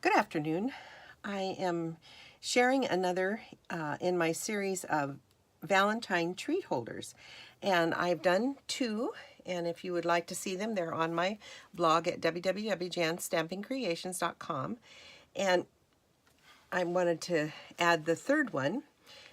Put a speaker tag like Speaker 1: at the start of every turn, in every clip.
Speaker 1: Good afternoon. I am sharing another in my series of Valentine Treat Holders, and I've done two, and if you would like to see them, they're on my blog at www.janstampingcreations.com, and I wanted to add the third one.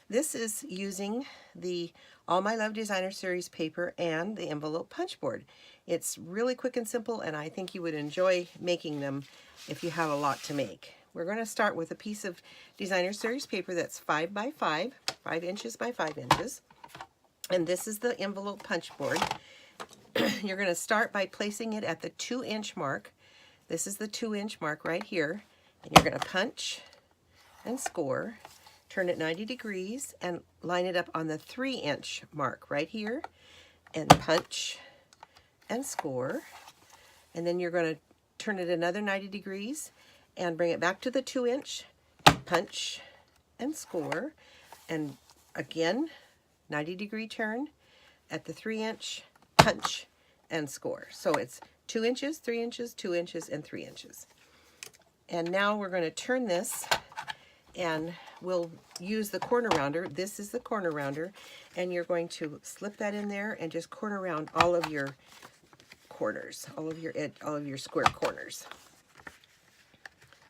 Speaker 1: This is using the All My Love Designer Series paper and the envelope punch board. It's really quick and simple, and I think you would enjoy making them if you have a lot to make. We're going to start with a piece of Designer Series paper that's 5 by 5, 5 inches by 5 inches. And this is the envelope punch board. You're going to start by placing it at the 2-inch mark. This is the 2-inch mark right here. And you're going to punch and score. Turn it 90 degrees and line it up on the 3-inch mark right here. And punch and score. And then you're going to turn it another 90 degrees and bring it back to the 2-inch, punch and score, and again 90-degree turn at the 3-inch, punch and score. So it's 2 inches, 3 inches, 2 inches, and 3 inches. And now we're going to turn this, and we'll use the corner rounder. This is the corner rounder, and you're going to slip that in there and just corner round all of your corners, all of your square corners.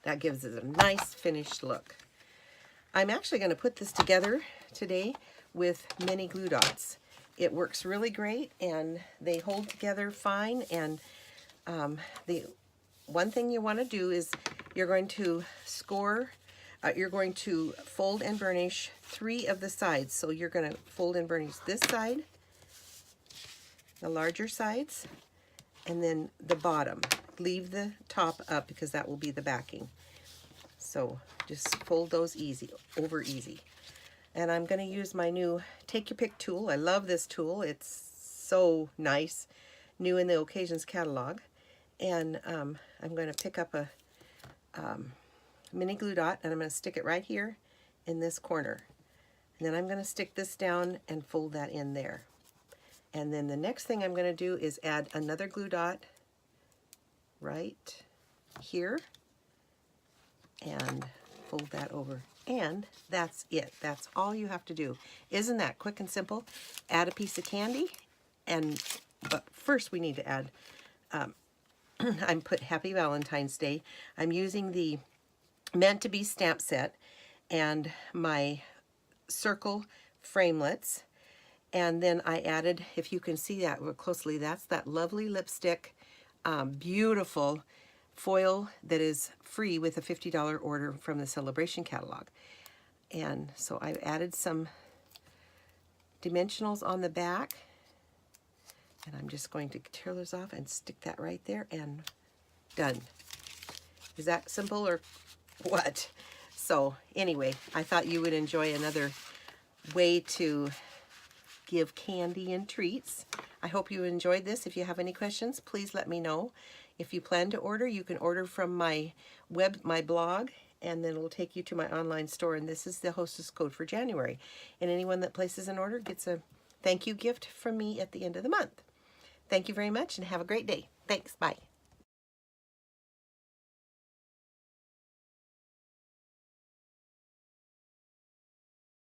Speaker 1: That gives it a nice finished look. I'm actually going to put this together today with mini glue dots. It works really great, and they hold together fine. And the one thing you want to do is you're going to fold and burnish 3 of the sides. So you're going to fold and burnish this side, the larger sides, and then the bottom. Leave the top up because that will be the backing. So just fold those over easy. And I'm going to use my new Take Your Pick tool. I love this tool. It's so nice. New in the Occasions catalog. And I'm going to pick up a mini glue dot, and I'm going to stick it right here in this corner. And then I'm going to stick this down and fold that in there. And then the next thing I'm going to do is add another glue dot right here and fold that over. And that's it. That's all you have to do. Isn't that quick and simple? Add a piece of candy, but first we need to add, I'm put Happy Valentine's Day. I'm using the Meant to Be stamp set and my circle framelets. And then I added, if you can see that real closely, that's that lovely lipstick, beautiful foil that is free with a $50 order from the Celebration catalog. And so I've added some dimensionals on the back, and I'm just going to tear those off and stick that right there, and done. Is that simple or what? So anyway, I thought you would enjoy another way to give candy and treats. I hope you enjoyed this. If you have any questions, please let me know. If you plan to order, you can order from my blog, and then it will take you to my online store, and this is the hostess code for January. And anyone that places an order gets a thank you gift from me at the end of the month. Thank you very much, and have a great day. Thanks. Bye.